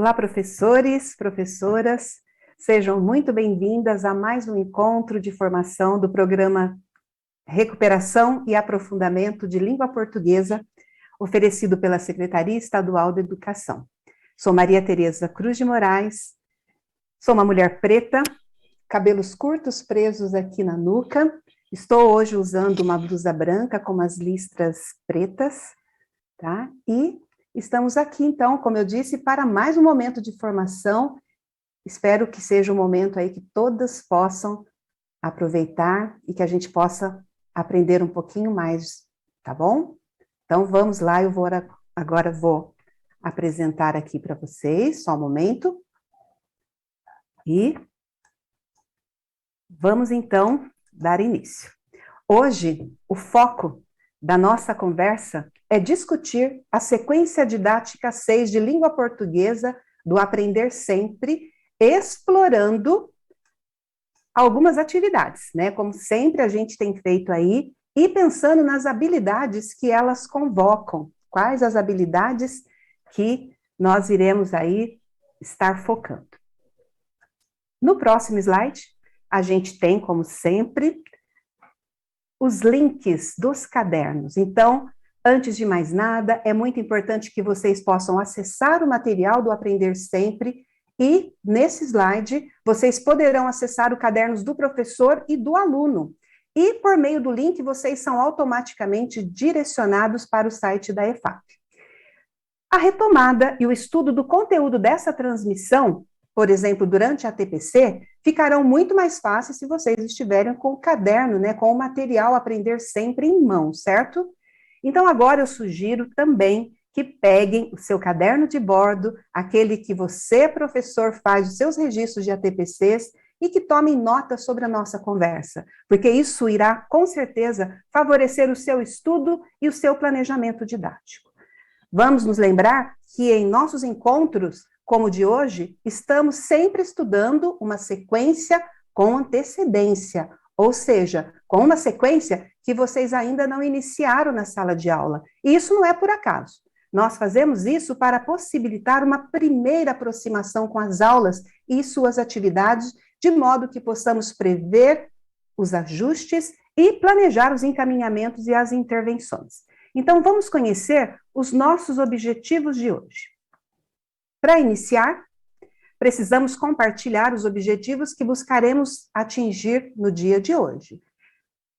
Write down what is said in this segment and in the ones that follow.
Olá, professores, professoras, sejam muito bem-vindas a mais um encontro de formação do programa Recuperação e Aprofundamento de Língua Portuguesa, oferecido pela Secretaria Estadual de Educação. Sou Maria Tereza Cruz de Moraes, sou uma mulher preta, cabelos curtos presos aqui na nuca, estou hoje usando uma blusa branca com umas listras pretas, tá? E estamos aqui, então, como eu disse, para mais um momento de formação. Espero que seja um momento aí que todas possam aproveitar e que a gente possa aprender um pouquinho mais, tá bom? Então, vamos lá, agora vou apresentar aqui para vocês, só um momento. E vamos, então, dar início. Hoje, o foco da nossa conversa é discutir a sequência didática 6 de língua portuguesa do Aprender Sempre, explorando algumas atividades, né? Como sempre a gente tem feito aí, e pensando nas habilidades que elas convocam. Quais as habilidades que nós iremos aí estar focando. No próximo slide, a gente tem, como sempre, os links dos cadernos. Então, antes de mais nada, é muito importante que vocês possam acessar o material do Aprender Sempre e, nesse slide, vocês poderão acessar os cadernos do professor e do aluno. E, por meio do link, vocês são automaticamente direcionados para o site da EFAP. A retomada e o estudo do conteúdo dessa transmissão, por exemplo, durante a TPC, ficarão muito mais fáceis se vocês estiverem com o caderno, né, com o material Aprender Sempre em mão, certo? Então, agora eu sugiro também que peguem o seu caderno de bordo, aquele que você, professor, faz os seus registros de ATPCs e que tomem nota sobre a nossa conversa, porque isso irá, com certeza, favorecer o seu estudo e o seu planejamento didático. Vamos nos lembrar que em nossos encontros, como o de hoje, estamos sempre estudando uma sequência com antecedência, ou seja, com uma sequência que vocês ainda não iniciaram na sala de aula. E isso não é por acaso. Nós fazemos isso para possibilitar uma primeira aproximação com as aulas e suas atividades, de modo que possamos prever os ajustes e planejar os encaminhamentos e as intervenções. Então, vamos conhecer os nossos objetivos de hoje. Para iniciar, precisamos compartilhar os objetivos que buscaremos atingir no dia de hoje.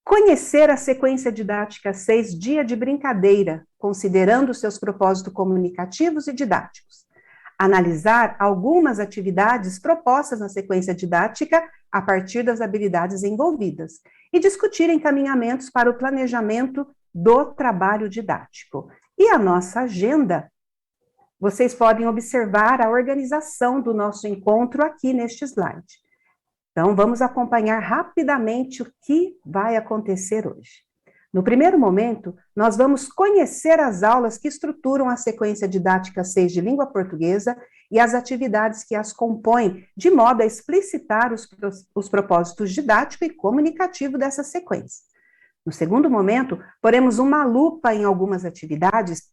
Conhecer a sequência didática 6, Dia de Brincadeira, considerando seus propósitos comunicativos e didáticos. Analisar algumas atividades propostas na sequência didática a partir das habilidades envolvidas. E discutir encaminhamentos para o planejamento do trabalho didático. E a nossa agenda, vocês podem observar a organização do nosso encontro aqui neste slide. Então, vamos acompanhar rapidamente o que vai acontecer hoje. No primeiro momento, nós vamos conhecer as aulas que estruturam a sequência didática 6 de língua portuguesa e as atividades que as compõem, de modo a explicitar os propósitos didático e comunicativo dessa sequência. No segundo momento, poremos uma lupa em algumas atividades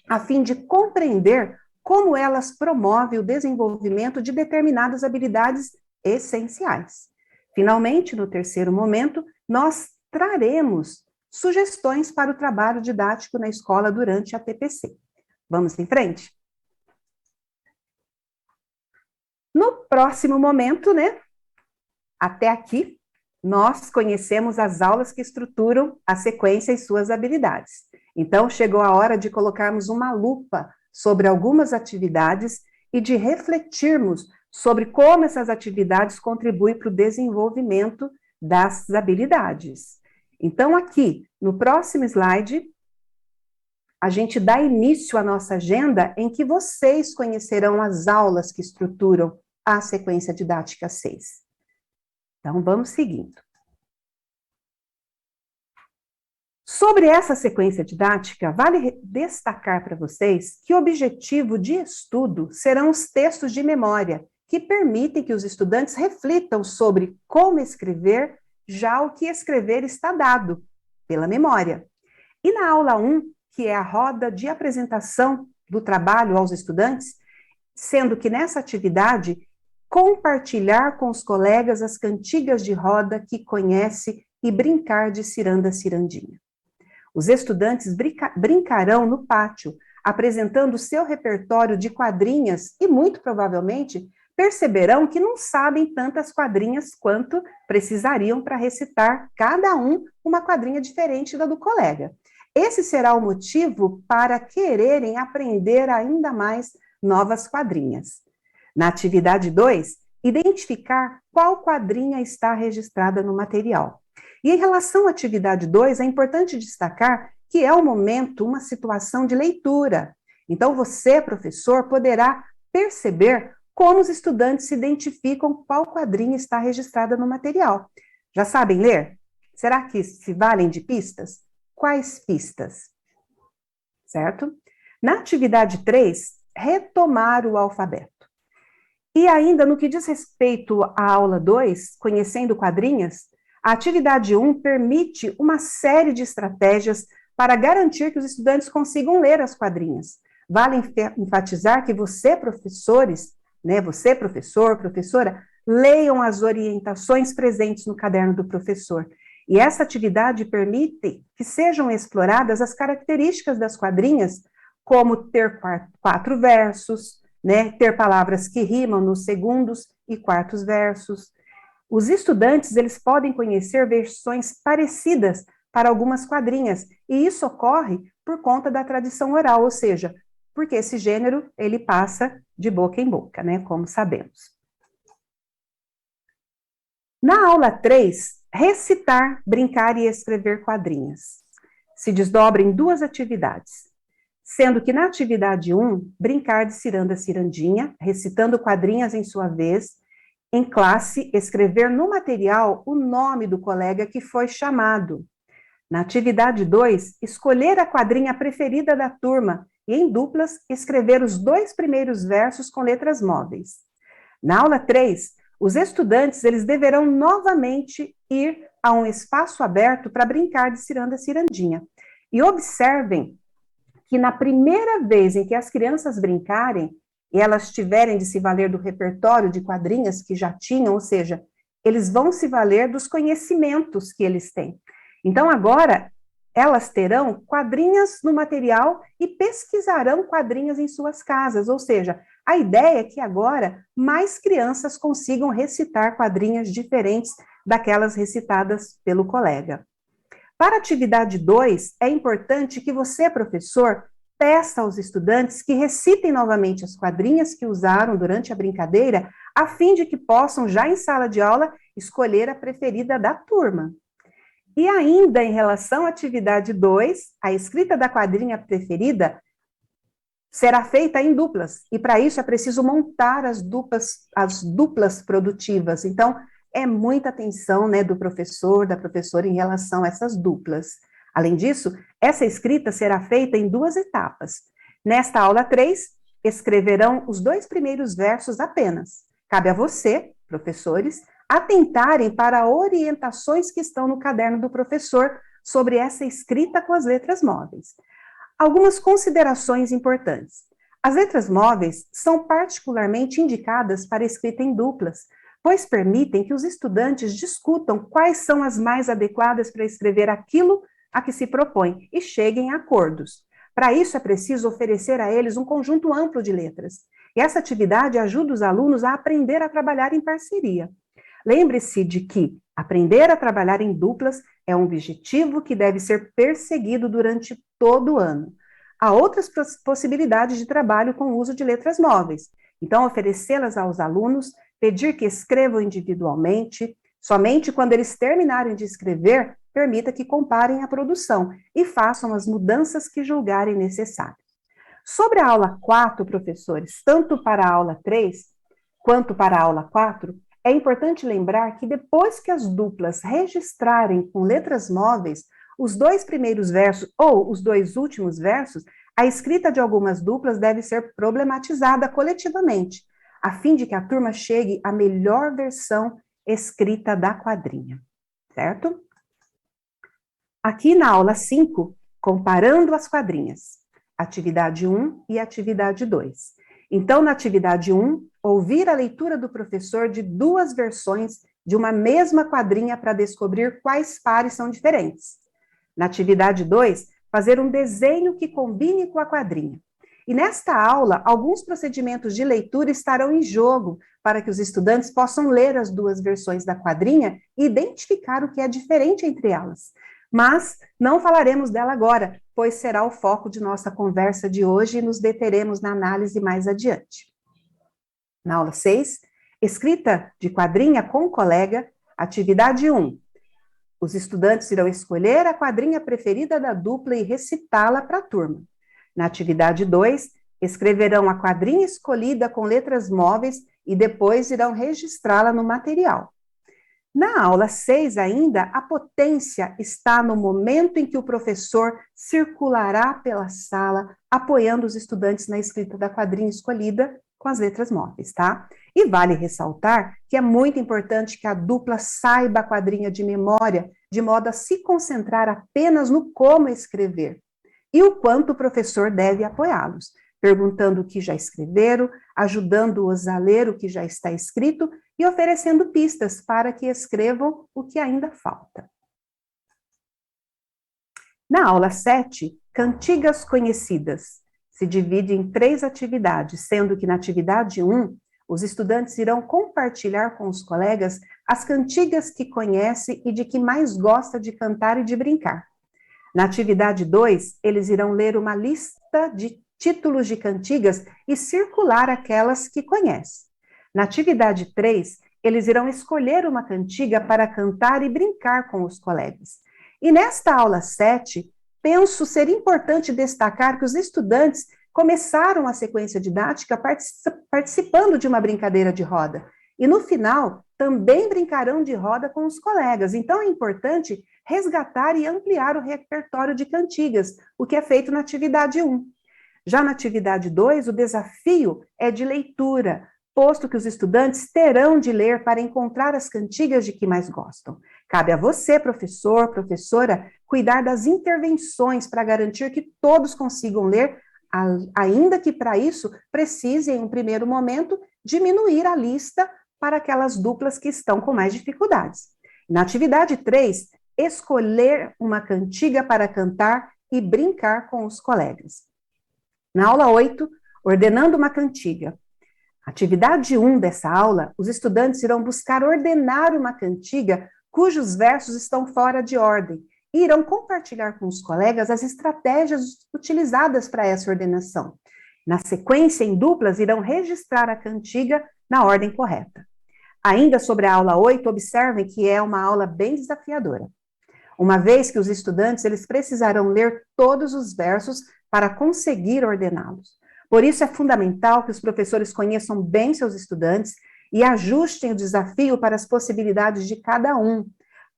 a fim de compreender como elas promovem o desenvolvimento de determinadas habilidades essenciais. Finalmente, no terceiro momento, nós traremos sugestões para o trabalho didático na escola durante a TPC. Vamos em frente? No próximo momento, né? Até aqui, nós conhecemos as aulas que estruturam a sequência e suas habilidades. Então, chegou a hora de colocarmos uma lupa sobre algumas atividades e de refletirmos sobre como essas atividades contribuem para o desenvolvimento das habilidades. Então, aqui, no próximo slide, a gente dá início à nossa agenda em que vocês conhecerão as aulas que estruturam a sequência didática 6. Então, vamos seguindo. Sobre essa sequência didática, vale destacar para vocês que o objetivo de estudo serão os textos de memória, que permitem que os estudantes reflitam sobre como escrever, já o que escrever está dado pela memória. E na aula 1, que é a roda de apresentação do trabalho aos estudantes, sendo que nessa atividade, compartilhar com os colegas as cantigas de roda que conhece e brincar de ciranda-cirandinha. Os estudantes brincarão no pátio, apresentando seu repertório de quadrinhas e, muito provavelmente, perceberão que não sabem tantas quadrinhas quanto precisariam para recitar cada um uma quadrinha diferente da do colega. Esse será o motivo para quererem aprender ainda mais novas quadrinhas. Na atividade 2, identificar qual quadrinha está registrada no material. E em relação à atividade 2, é importante destacar que é um momento, uma situação de leitura. Então, você, professor, poderá perceber como os estudantes se identificam qual quadrinha está registrada no material. Já sabem ler? Será que se valem de pistas? Quais pistas? Certo? Na atividade 3, retomar o alfabeto. E ainda no que diz respeito à aula 2, conhecendo quadrinhas, a atividade 1 permite uma série de estratégias para garantir que os estudantes consigam ler as quadrinhas. Vale enfatizar que você, professores, você, professor, professora, leiam as orientações presentes no caderno do professor. E essa atividade permite que sejam exploradas as características das quadrinhas, como ter 4 versos, ter palavras que rimam nos segundos e quartos versos. Os estudantes, eles podem conhecer versões parecidas para algumas quadrinhas, e isso ocorre por conta da tradição oral, ou seja, porque esse gênero, ele passa de boca em boca, como sabemos. Na aula 3, recitar, brincar e escrever quadrinhas. Se desdobra em 2 atividades, sendo que na atividade 1, brincar de ciranda-cirandinha, recitando quadrinhas em sua vez, em classe, escrever no material o nome do colega que foi chamado. Na atividade 2, escolher a quadrinha preferida da turma e, em duplas, escrever os 2 primeiros versos com letras móveis. Na aula 3, os estudantes eles deverão novamente ir a um espaço aberto para brincar de ciranda-cirandinha. E observem que na primeira vez em que as crianças brincarem, e elas tiverem de se valer do repertório de quadrinhas que já tinham, ou seja, eles vão se valer dos conhecimentos que eles têm. Então, agora, elas terão quadrinhas no material e pesquisarão quadrinhas em suas casas, ou seja, a ideia é que agora mais crianças consigam recitar quadrinhas diferentes daquelas recitadas pelo colega. Para a atividade 2, é importante que você, professor, peça aos estudantes que recitem novamente as quadrinhas que usaram durante a brincadeira, a fim de que possam, já em sala de aula, escolher a preferida da turma. E ainda em relação à atividade 2, a escrita da quadrinha preferida será feita em duplas, e para isso é preciso montar as duplas produtivas. Então, é muita atenção do professor, da professora em relação a essas duplas. Além disso, essa escrita será feita em 2 etapas. Nesta aula 3, escreverão os 2 primeiros versos apenas. Cabe a você, professores, atentarem para orientações que estão no caderno do professor sobre essa escrita com as letras móveis. Algumas considerações importantes. As letras móveis são particularmente indicadas para escrita em duplas, pois permitem que os estudantes discutam quais são as mais adequadas para escrever aquilo a que se propõe e cheguem a acordos. Para isso, é preciso oferecer a eles um conjunto amplo de letras. E essa atividade ajuda os alunos a aprender a trabalhar em parceria. Lembre-se de que aprender a trabalhar em duplas é um objetivo que deve ser perseguido durante todo o ano. Há outras possibilidades de trabalho com o uso de letras móveis. Então, oferecê-las aos alunos, pedir que escrevam individualmente, somente quando eles terminarem de escrever, permita que comparem a produção e façam as mudanças que julgarem necessárias. Sobre a aula 4, professores, tanto para a aula 3 quanto para a aula 4, é importante lembrar que depois que as duplas registrarem com letras móveis os 2 primeiros versos ou os 2 últimos versos, a escrita de algumas duplas deve ser problematizada coletivamente, a fim de que a turma chegue à melhor versão escrita da quadrinha, certo? Aqui na aula 5, comparando as quadrinhas, atividade 1 e atividade 2. Então, na atividade 1, ouvir a leitura do professor de duas versões de uma mesma quadrinha para descobrir quais pares são diferentes. Na atividade 2, fazer um desenho que combine com a quadrinha. E nesta aula, alguns procedimentos de leitura estarão em jogo para que os estudantes possam ler as duas versões da quadrinha e identificar o que é diferente entre elas. Mas não falaremos dela agora, pois será o foco de nossa conversa de hoje e nos deteremos na análise mais adiante. Na aula 6, escrita de quadrinha com o colega, atividade 1. Os estudantes irão escolher a quadrinha preferida da dupla e recitá-la para a turma. Na atividade 2, escreverão a quadrinha escolhida com letras móveis e depois irão registrá-la no material. Na aula 6 ainda, a potência está no momento em que o professor circulará pela sala, apoiando os estudantes na escrita da quadrinha escolhida com as letras móveis, tá? E vale ressaltar que é muito importante que a dupla saiba a quadrinha de memória, de modo a se concentrar apenas no como escrever e o quanto o professor deve apoiá-los, perguntando o que já escreveram, ajudando-os a ler o que já está escrito e oferecendo pistas para que escrevam o que ainda falta. Na aula 7, cantigas conhecidas, se divide em 3 atividades, sendo que na atividade 1, os estudantes irão compartilhar com os colegas as cantigas que conhece e de que mais gosta de cantar e de brincar. Na atividade 2, eles irão ler uma lista de títulos de cantigas e circular aquelas que conhecem. Na atividade 3, eles irão escolher uma cantiga para cantar e brincar com os colegas. E nesta aula 7, penso ser importante destacar que os estudantes começaram a sequência didática participando de uma brincadeira de roda. E no final, também brincarão de roda com os colegas. Então, é importante resgatar e ampliar o repertório de cantigas, o que é feito na atividade 1. Já na atividade 2, o desafio é de leitura, posto que os estudantes terão de ler para encontrar as cantigas de que mais gostam. Cabe a você, professor, professora, cuidar das intervenções para garantir que todos consigam ler, ainda que para isso precise, em um primeiro momento, diminuir a lista para aquelas duplas que estão com mais dificuldades. Na atividade 3, escolher uma cantiga para cantar e brincar com os colegas. Na aula 8, ordenando uma cantiga. Atividade 1 dessa aula, os estudantes irão buscar ordenar uma cantiga cujos versos estão fora de ordem e irão compartilhar com os colegas as estratégias utilizadas para essa ordenação. Na sequência, em duplas, irão registrar a cantiga na ordem correta. Ainda sobre a aula 8, observem que é uma aula bem desafiadora, uma vez que os estudantes eles precisarão ler todos os versos para conseguir ordená-los. Por isso é fundamental que os professores conheçam bem seus estudantes e ajustem o desafio para as possibilidades de cada um.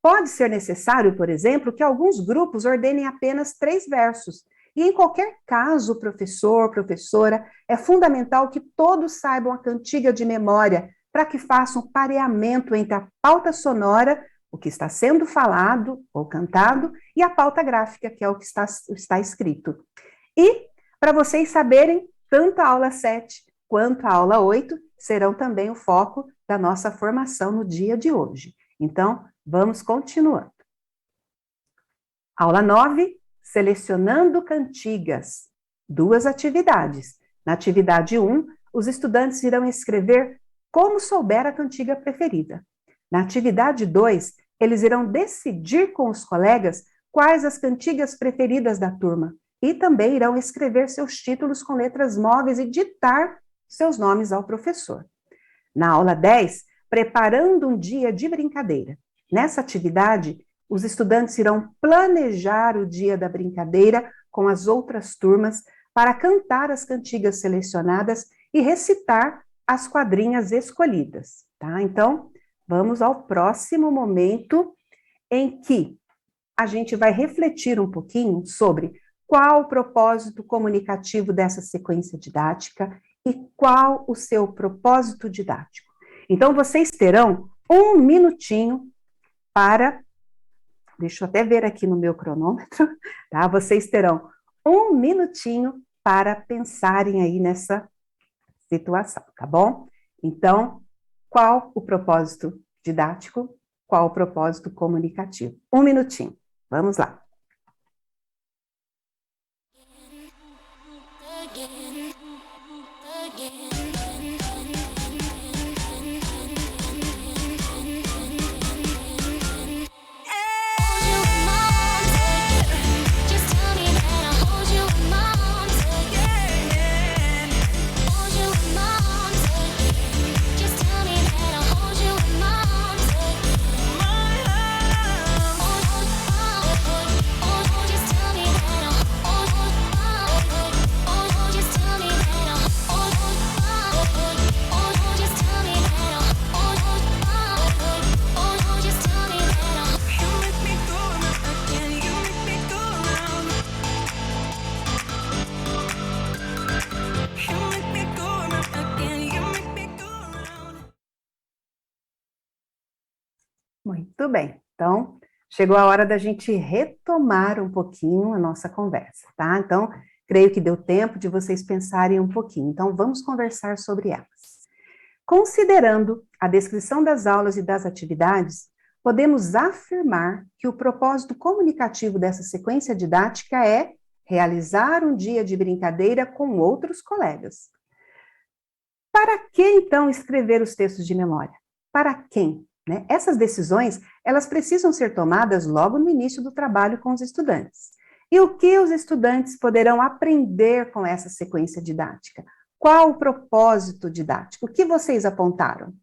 Pode ser necessário, por exemplo, que alguns grupos ordenem apenas 3 versos. E em qualquer caso, professor, professora, é fundamental que todos saibam a cantiga de memória, para que façam um pareamento entre a pauta sonora, o que está sendo falado ou cantado, e a pauta gráfica, que é o que está escrito. E, para vocês saberem, tanto a aula 7 quanto a aula 8 serão também o foco da nossa formação no dia de hoje. Então, vamos continuando. Aula 9, selecionando cantigas. 2 atividades. Na atividade 1, os estudantes irão escrever como souber a cantiga preferida. Na atividade 2, eles irão decidir com os colegas quais as cantigas preferidas da turma e também irão escrever seus títulos com letras móveis e ditar seus nomes ao professor. Na aula 10, preparando um dia de brincadeira. Nessa atividade, os estudantes irão planejar o dia da brincadeira com as outras turmas para cantar as cantigas selecionadas e recitar as quadrinhas escolhidas, tá? Então, vamos ao próximo momento em que a gente vai refletir um pouquinho sobre qual o propósito comunicativo dessa sequência didática e qual o seu propósito didático. Então, vocês terão 1 minutinho para... Deixa eu até ver aqui no meu cronômetro, tá? Vocês terão 1 minutinho para pensarem aí nessa situação, tá bom? Então, qual o propósito didático? Qual o propósito comunicativo? Um minutinho, vamos lá. Muito bem, então chegou a hora da gente retomar um pouquinho a nossa conversa, tá? Então, creio que deu tempo de vocês pensarem um pouquinho, então vamos conversar sobre elas. Considerando a descrição das aulas e das atividades, podemos afirmar que o propósito comunicativo dessa sequência didática é realizar um dia de brincadeira com outros colegas. Para que, então, escrever os textos de memória? Para quem? Né? Essas decisões, elas precisam ser tomadas logo no início do trabalho com os estudantes. E o que os estudantes poderão aprender com essa sequência didática? Qual o propósito didático? O que vocês apontaram?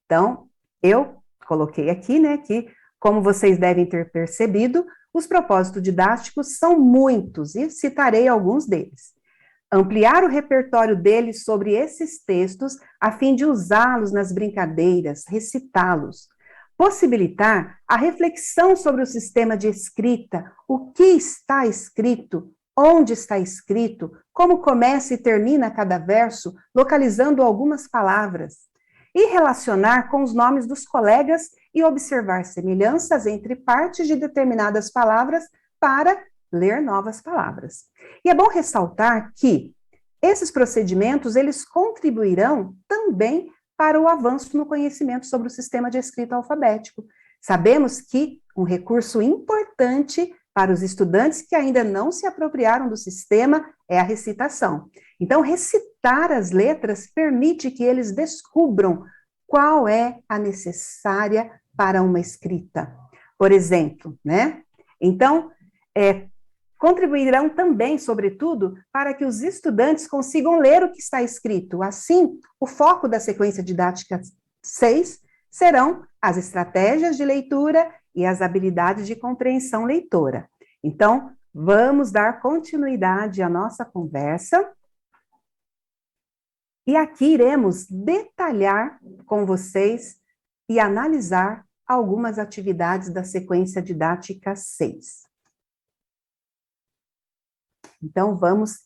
Então, eu coloquei aqui, né, que, como vocês devem ter percebido, os propósitos didáticos são muitos, e citarei alguns deles. Ampliar o repertório deles sobre esses textos, a fim de usá-los nas brincadeiras, recitá-los. Possibilitar a reflexão sobre o sistema de escrita, o que está escrito, onde está escrito, como começa e termina cada verso, localizando algumas palavras. E relacionar com os nomes dos colegas e observar semelhanças entre partes de determinadas palavras para ler novas palavras. E é bom ressaltar que esses procedimentos, eles contribuirão também para o avanço no conhecimento sobre o sistema de escrita alfabético. Sabemos que um recurso importante para os estudantes que ainda não se apropriaram do sistema é a recitação. Então, recitar as letras permite que eles descubram qual é a necessária para uma escrita. Por exemplo, né? Então, contribuirão também, sobretudo, para que os estudantes consigam ler o que está escrito. Assim, o foco da sequência didática 6 serão as estratégias de leitura e as habilidades de compreensão leitora. Então, vamos dar continuidade à nossa conversa. E aqui iremos detalhar com vocês e analisar algumas atividades da sequência didática 6. Então, vamos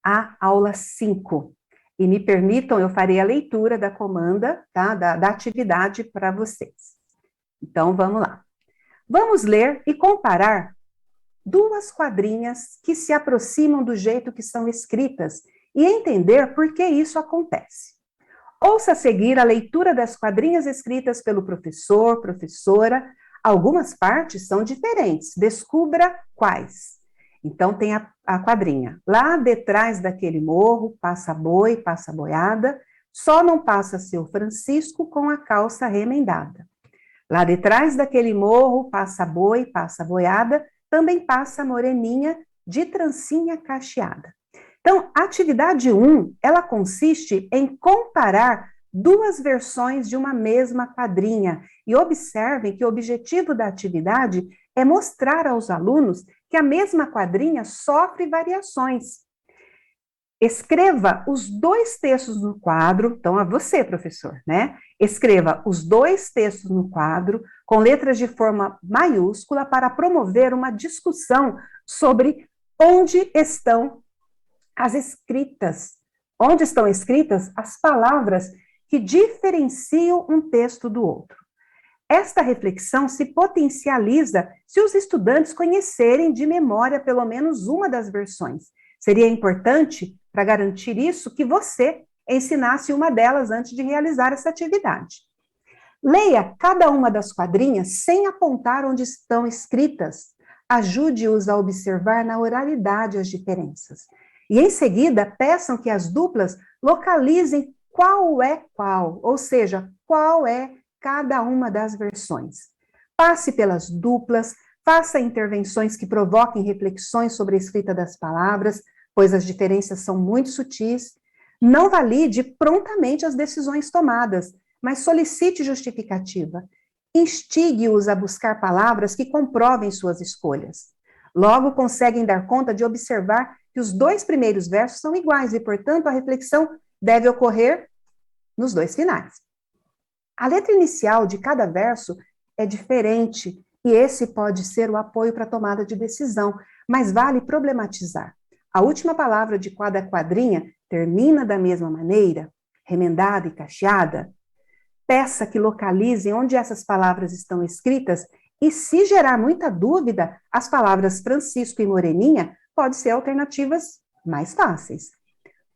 à aula 5. E me permitam, eu farei a leitura da comanda, tá? Da atividade para vocês. Então, vamos lá. Vamos ler e comparar duas quadrinhas que se aproximam do jeito que são escritas e entender por que isso acontece. Ouça a seguir a leitura das quadrinhas escritas pelo professor, professora. Algumas partes são diferentes. Descubra quais. Então, tem a quadrinha. Lá detrás daquele morro, passa boi, passa boiada, só não passa seu Francisco com a calça remendada. Lá detrás daquele morro, passa boi, passa boiada, também passa moreninha de trancinha cacheada. Então, a atividade 1, ela consiste em comparar duas versões de uma mesma quadrinha. E observem que o objetivo da atividade é mostrar aos alunos que a mesma quadrinha sofre variações. Escreva os dois textos no quadro, então é você, professor, né? Escreva os dois textos no quadro, com letras de forma maiúscula, para promover uma discussão sobre onde estão as escritas, onde estão escritas as palavras que diferenciam um texto do outro. Esta reflexão se potencializa se os estudantes conhecerem de memória pelo menos uma das versões. Seria importante para garantir isso, que você ensinasse uma delas antes de realizar essa atividade. Leia cada uma das quadrinhas sem apontar onde estão escritas. Ajude-os a observar na oralidade as diferenças. E em seguida, peçam que as duplas localizem qual é qual, ou seja, qual é cada uma das versões. Passe pelas duplas, faça intervenções que provoquem reflexões sobre a escrita das palavras, pois as diferenças são muito sutis. Não valide prontamente as decisões tomadas, mas solicite justificativa. Instigue-os a buscar palavras que comprovem suas escolhas. Logo, conseguem dar conta de observar que os dois primeiros versos são iguais e, portanto, a reflexão deve ocorrer nos dois finais. A letra inicial de cada verso é diferente e esse pode ser o apoio para a tomada de decisão, mas vale problematizar. A última palavra de cada quadrinha termina da mesma maneira, remendada e cacheada. Peça que localizem onde essas palavras estão escritas e, se gerar muita dúvida, as palavras Francisco e Moreninha podem ser alternativas mais fáceis.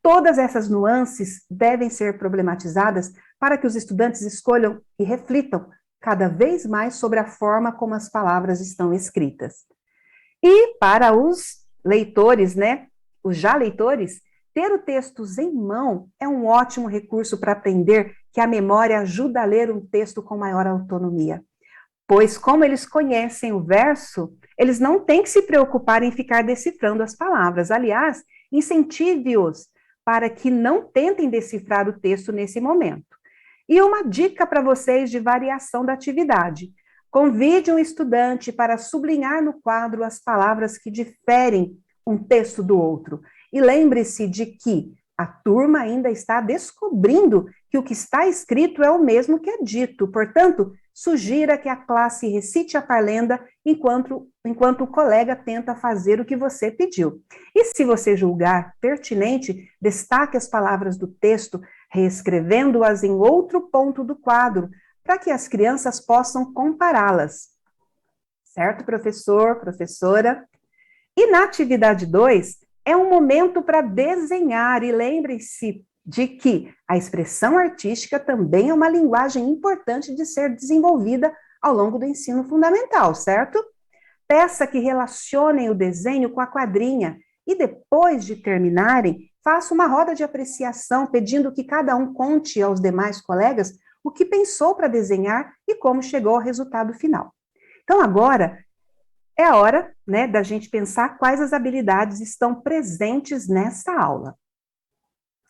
Todas essas nuances devem ser problematizadas para que os estudantes escolham e reflitam cada vez mais sobre a forma como as palavras estão escritas. E para os leitores, os já leitores, ter o textos em mão é um ótimo recurso para aprender que a memória ajuda a ler um texto com maior autonomia. Pois, como eles conhecem o verso, eles não têm que se preocupar em ficar decifrando as palavras. Aliás, incentive-os para que não tentem decifrar o texto nesse momento. E uma dica para vocês de variação da atividade. Convide um estudante para sublinhar no quadro as palavras que diferem um texto do outro. E lembre-se de que a turma ainda está descobrindo que o que está escrito é o mesmo que é dito. Portanto, sugira que a classe recite a parlenda enquanto o colega tenta fazer o que você pediu. E se você julgar pertinente, destaque as palavras do texto, reescrevendo-as em outro ponto do quadro, para que as crianças possam compará-las. Certo, professor, professora? E na atividade 2, é um momento para desenhar, e lembre-se de que a expressão artística também é uma linguagem importante de ser desenvolvida ao longo do ensino fundamental, certo? Peça que relacionem o desenho com a quadrinha e depois de terminarem, faça uma roda de apreciação, pedindo que cada um conte aos demais colegas o que pensou para desenhar e como chegou ao resultado final. Então agora é a hora, da gente pensar quais as habilidades estão presentes nessa aula.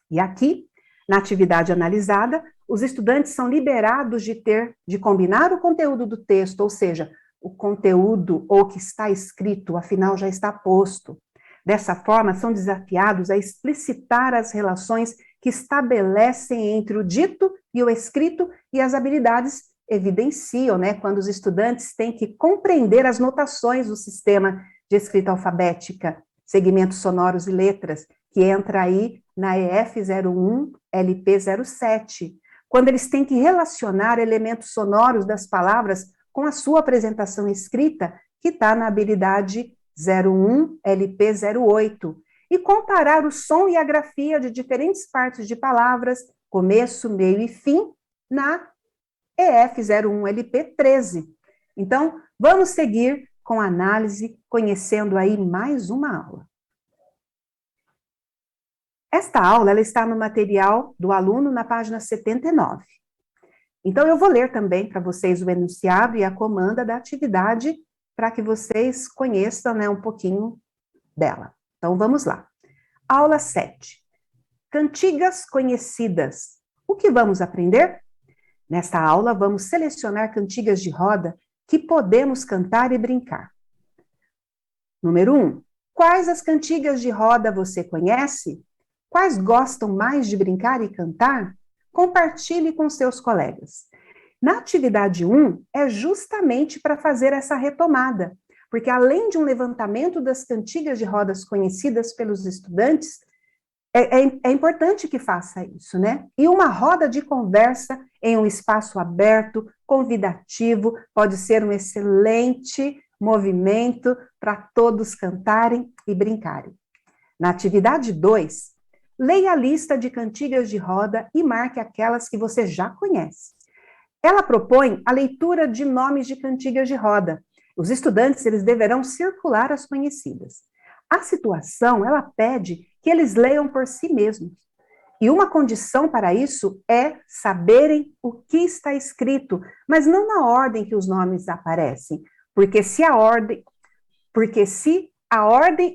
E aqui, na atividade analisada, os estudantes são liberados de combinar o conteúdo do texto, ou seja, o conteúdo ou o que está escrito, afinal já está posto. Dessa forma, são desafiados a explicitar as relações que estabelecem entre o dito e o escrito, e as habilidades evidenciam, quando os estudantes têm que compreender as notações do sistema de escrita alfabética, segmentos sonoros e letras, que entra aí na EF01, LP07, quando eles têm que relacionar elementos sonoros das palavras com a sua apresentação escrita, que está na habilidade 01, LP08, e comparar o som e a grafia de diferentes partes de palavras, começo, meio e fim, na EF01, LP13. Então, vamos seguir com a análise, conhecendo aí mais uma aula. Esta aula ela está no material do aluno na página 79. Então, eu vou ler também para vocês o enunciado e a comanda da atividade, para que vocês conheçam um pouquinho dela. Então, vamos lá. Aula 7. Cantigas conhecidas. O que vamos aprender? Nesta aula, vamos selecionar cantigas de roda que podemos cantar e brincar. Número 1. Quais as cantigas de roda você conhece? Quais gostam mais de brincar e cantar? Compartilhe com seus colegas. Na atividade 1, é justamente para fazer essa retomada, porque além de um levantamento das cantigas de rodas conhecidas pelos estudantes, é importante que faça isso, E uma roda de conversa em um espaço aberto, convidativo, pode ser um excelente movimento para todos cantarem e brincarem. Na atividade 2, leia a lista de cantigas de roda e marque aquelas que você já conhece. Ela propõe a leitura de nomes de cantigas de roda. Os estudantes, eles deverão circular as conhecidas. A situação, ela pede que eles leiam por si mesmos. E uma condição para isso é saberem o que está escrito, mas não na ordem que os nomes aparecem, porque se a ordem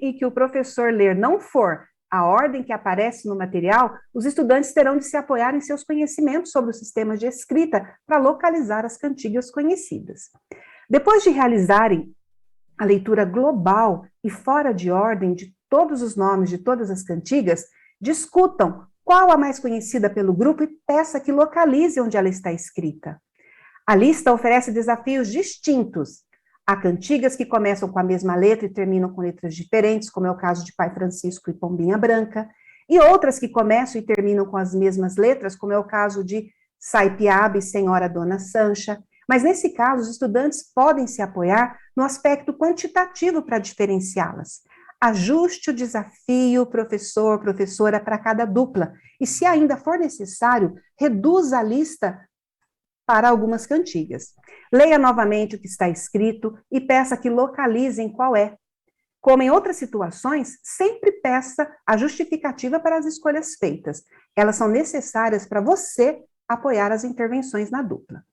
em que o professor ler não for a ordem que aparece no material, os estudantes terão de se apoiar em seus conhecimentos sobre os sistemas de escrita para localizar as cantigas conhecidas. Depois de realizarem a leitura global e fora de ordem de todos os nomes de todas as cantigas, discutam qual a mais conhecida pelo grupo e peça que localize onde ela está escrita. A lista oferece desafios distintos. Há cantigas que começam com a mesma letra e terminam com letras diferentes, como é o caso de Pai Francisco e Pombinha Branca, e outras que começam e terminam com as mesmas letras, como é o caso de Saipiaba e Senhora Dona Sancha. Mas nesse caso, os estudantes podem se apoiar no aspecto quantitativo para diferenciá-las. Ajuste o desafio professor, professora para cada dupla. E se ainda for necessário, reduza a lista para algumas cantigas. Leia novamente o que está escrito e peça que localizem qual é. Como em outras situações, sempre peça a justificativa para as escolhas feitas. Elas são necessárias para você apoiar as intervenções na dupla.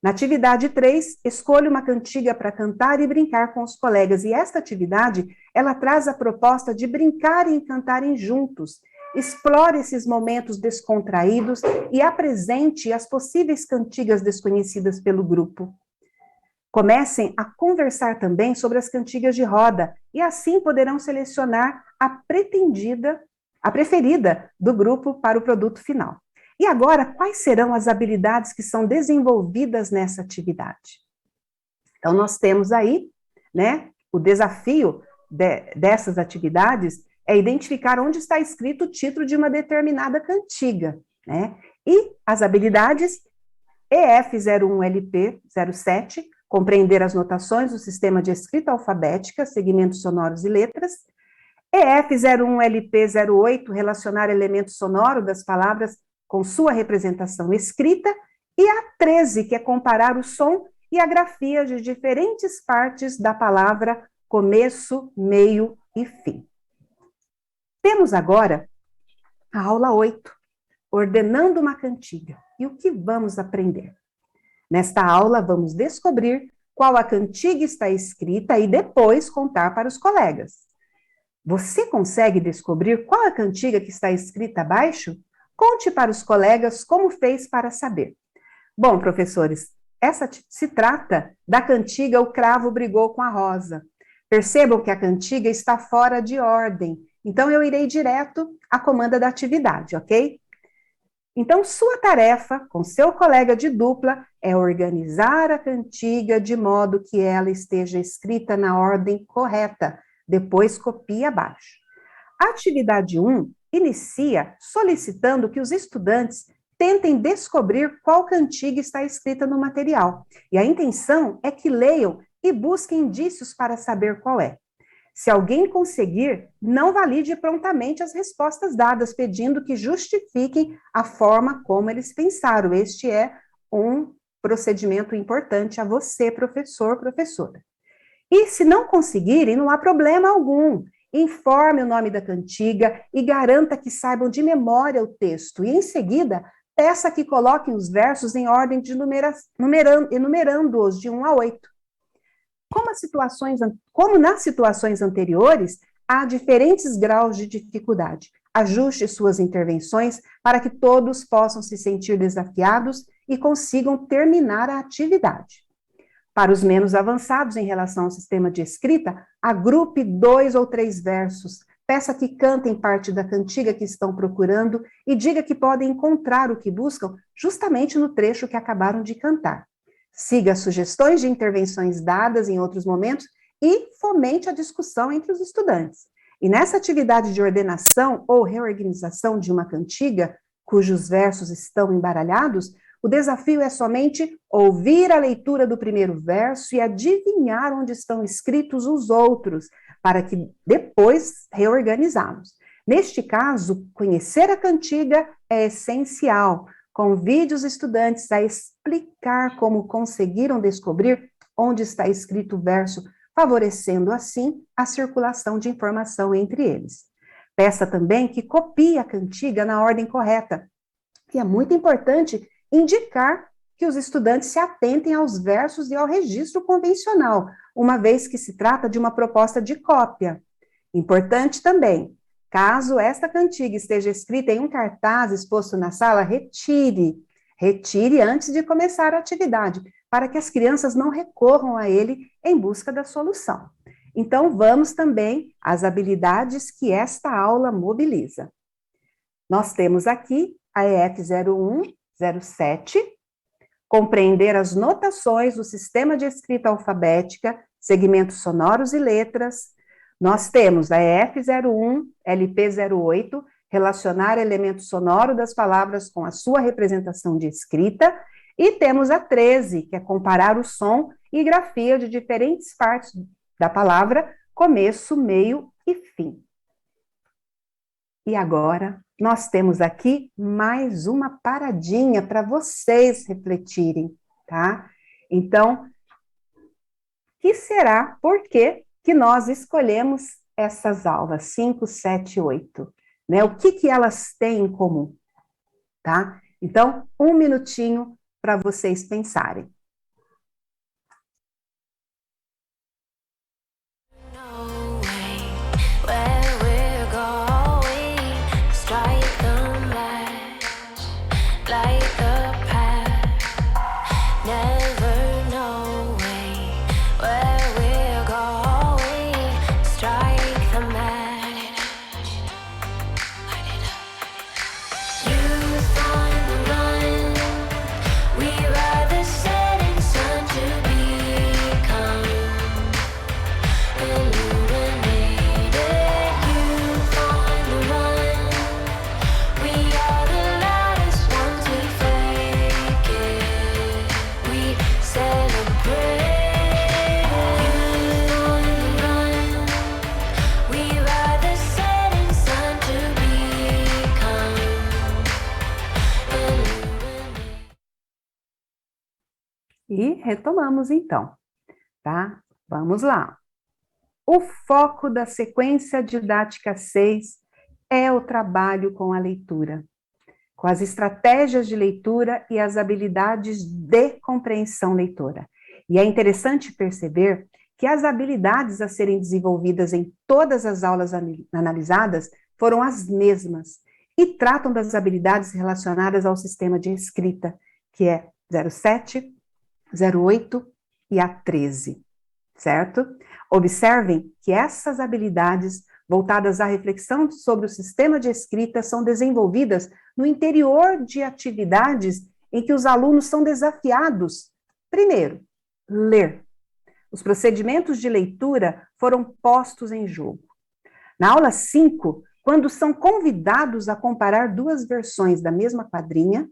Na atividade 3, escolha uma cantiga para cantar e brincar com os colegas. E esta atividade, ela traz a proposta de brincarem e cantarem juntos. Explore esses momentos descontraídos e apresente as possíveis cantigas desconhecidas pelo grupo. Comecem a conversar também sobre as cantigas de roda e assim poderão selecionar a preferida do grupo para o produto final. E agora, quais serão as habilidades que são desenvolvidas nessa atividade? Então, nós temos aí, né, o desafio dessas atividades é identificar onde está escrito o título de uma determinada cantiga, né? E as habilidades EF01LP07, compreender as notações do sistema de escrita alfabética, segmentos sonoros e letras. EF01LP08, relacionar elementos sonoros das palavras com sua representação escrita, e a 13, que é comparar o som e a grafia de diferentes partes da palavra começo, meio e fim. Temos agora a aula 8, ordenando uma cantiga. E o que vamos aprender? Nesta aula, vamos descobrir qual a cantiga está escrita e depois contar para os colegas. Você consegue descobrir qual a cantiga que está escrita abaixo? Conte para os colegas como fez para saber. Bom, professores, essa se trata da cantiga O Cravo Brigou com a Rosa. Percebam que a cantiga está fora de ordem, então eu irei direto à comanda da atividade, ok? Então, sua tarefa com seu colega de dupla é organizar a cantiga de modo que ela esteja escrita na ordem correta. Depois copie abaixo. A atividade 1 inicia solicitando que os estudantes tentem descobrir qual cantiga está escrita no material. E a intenção é que leiam e busquem indícios para saber qual é. Se alguém conseguir, não valide prontamente as respostas dadas, pedindo que justifiquem a forma como eles pensaram. Este é um procedimento importante a você, professor, professora. E se não conseguirem, não há problema algum. Informe o nome da cantiga e garanta que saibam de memória o texto. E, em seguida, peça que coloquem os versos em ordem de enumerando-os de 1 a 8. Como nas situações anteriores, há diferentes graus de dificuldade. Ajuste suas intervenções para que todos possam se sentir desafiados e consigam terminar a atividade. Para os menos avançados em relação ao sistema de escrita, agrupe 2 ou 3 versos, peça que cantem parte da cantiga que estão procurando e diga que podem encontrar o que buscam justamente no trecho que acabaram de cantar. Siga as sugestões de intervenções dadas em outros momentos e fomente a discussão entre os estudantes. E nessa atividade de ordenação ou reorganização de uma cantiga, cujos versos estão embaralhados, o desafio é somente ouvir a leitura do primeiro verso e adivinhar onde estão escritos os outros, para que depois reorganizarmos. Neste caso, conhecer a cantiga é essencial. Convide os estudantes a explicar como conseguiram descobrir onde está escrito o verso, favorecendo assim a circulação de informação entre eles. Peça também que copie a cantiga na ordem correta. E é muito importante indicar que os estudantes se atentem aos versos e ao registro convencional, uma vez que se trata de uma proposta de cópia. Importante também, caso esta cantiga esteja escrita em um cartaz exposto na sala, retire antes de começar a atividade, para que as crianças não recorram a ele em busca da solução. Então, vamos também às habilidades que esta aula mobiliza. Nós temos aqui a EF 0107, compreender as notações do sistema de escrita alfabética, segmentos sonoros e letras. Nós temos a EF 01, LP 08, relacionar elemento sonoro das palavras com a sua representação de escrita, e temos a 13, que é comparar o som e grafia de diferentes partes da palavra, começo, meio e fim. E agora, nós temos aqui mais uma paradinha para vocês refletirem, tá? Então, que será, por que nós escolhemos essas aulas, 5, 7, 8? Né? O que elas têm em comum, tá? Então, um minutinho para vocês pensarem. E retomamos então, tá? Vamos lá. O foco da sequência didática 6 é o trabalho com a leitura, com as estratégias de leitura e as habilidades de compreensão leitora. E é interessante perceber que as habilidades a serem desenvolvidas em todas as aulas analisadas foram as mesmas e tratam das habilidades relacionadas ao sistema de escrita, que é 07, 08 e a 13, certo? Observem que essas habilidades voltadas à reflexão sobre o sistema de escrita são desenvolvidas no interior de atividades em que os alunos são desafiados, primeiro, ler. Os procedimentos de leitura foram postos em jogo. Na aula 5, quando são convidados a comparar duas versões da mesma quadrinha.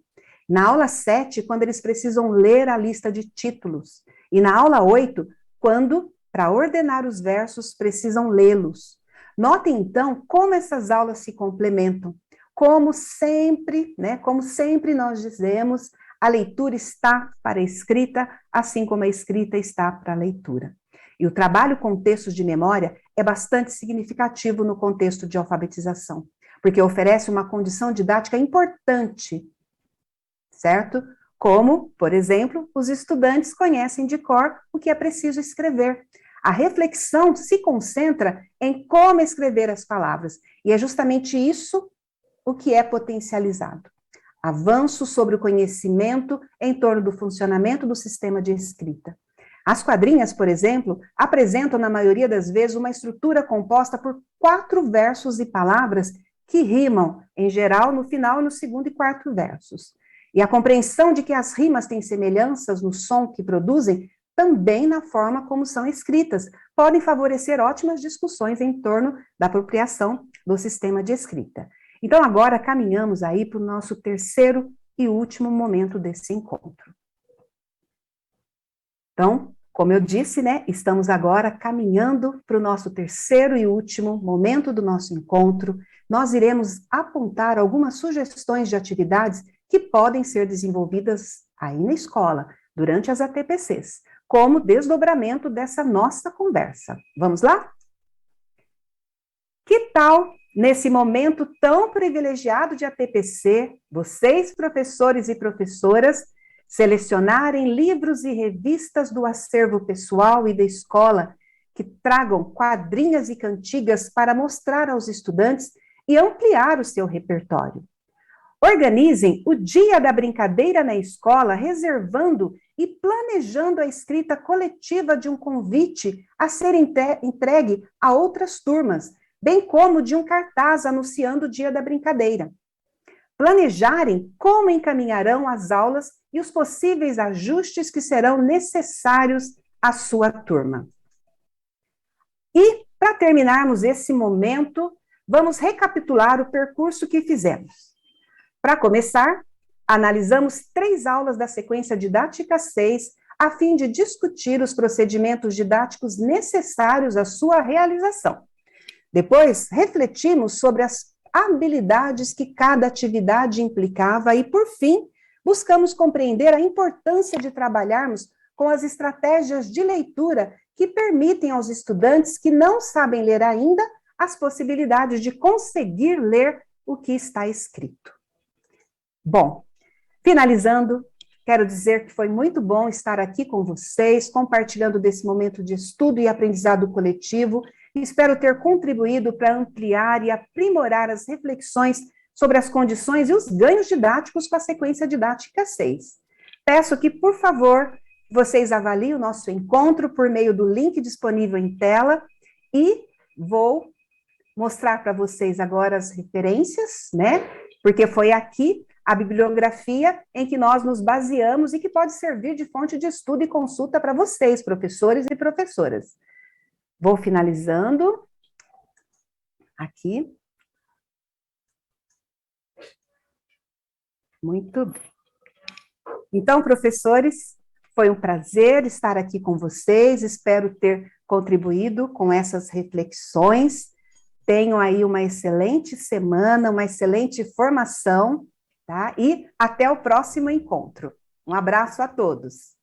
Na aula 7, quando eles precisam ler a lista de títulos. E na aula 8, quando, para ordenar os versos, precisam lê-los. Notem, então, como essas aulas se complementam. Como sempre nós dizemos, a leitura está para a escrita, assim como a escrita está para a leitura. E o trabalho com textos de memória é bastante significativo no contexto de alfabetização, porque oferece uma condição didática importante, certo? Como, por exemplo, os estudantes conhecem de cor o que é preciso escrever. A reflexão se concentra em como escrever as palavras, e é justamente isso o que é potencializado. Avanço sobre o conhecimento em torno do funcionamento do sistema de escrita. As quadrinhas, por exemplo, apresentam, na maioria das vezes, uma estrutura composta por 4 versos e palavras que rimam, em geral, no final e no segundo e quarto versos. E a compreensão de que as rimas têm semelhanças no som que produzem, também na forma como são escritas, podem favorecer ótimas discussões em torno da apropriação do sistema de escrita. Então, agora caminhamos aí para o nosso terceiro e último momento desse encontro. Então, como eu disse, né, estamos agora caminhando para o nosso terceiro e último momento do nosso encontro, nós iremos apontar algumas sugestões de atividades que podem ser desenvolvidas aí na escola, durante as ATPCs, como desdobramento dessa nossa conversa. Vamos lá? Que tal, nesse momento tão privilegiado de ATPC, vocês, professores e professoras, selecionarem livros e revistas do acervo pessoal e da escola que tragam quadrinhas e cantigas para mostrar aos estudantes e ampliar o seu repertório. Organizem o dia da brincadeira na escola, reservando e planejando a escrita coletiva de um convite a ser entregue a outras turmas, bem como de um cartaz anunciando o dia da brincadeira. Planejarem como encaminharão as aulas e os possíveis ajustes que serão necessários à sua turma. E, para terminarmos esse momento, vamos recapitular o percurso que fizemos. Para começar, analisamos 3 aulas da sequência didática 6, a fim de discutir os procedimentos didáticos necessários à sua realização. Depois, refletimos sobre as habilidades que cada atividade implicava e, por fim, buscamos compreender a importância de trabalharmos com as estratégias de leitura que permitem aos estudantes que não sabem ler ainda as possibilidades de conseguir ler o que está escrito. Bom, finalizando, quero dizer que foi muito bom estar aqui com vocês, compartilhando desse momento de estudo e aprendizado coletivo, e espero ter contribuído para ampliar e aprimorar as reflexões sobre as condições e os ganhos didáticos com a sequência didática 6. Peço que, por favor, vocês avaliem o nosso encontro por meio do link disponível em tela e vou mostrar para vocês agora as referências, né? Porque foi aqui a bibliografia em que nós nos baseamos e que pode servir de fonte de estudo e consulta para vocês, professores e professoras. Vou finalizando aqui. Muito bem. Então, professores, foi um prazer estar aqui com vocês, espero ter contribuído com essas reflexões. Tenham aí uma excelente semana, uma excelente formação, tá? E até o próximo encontro. Um abraço a todos.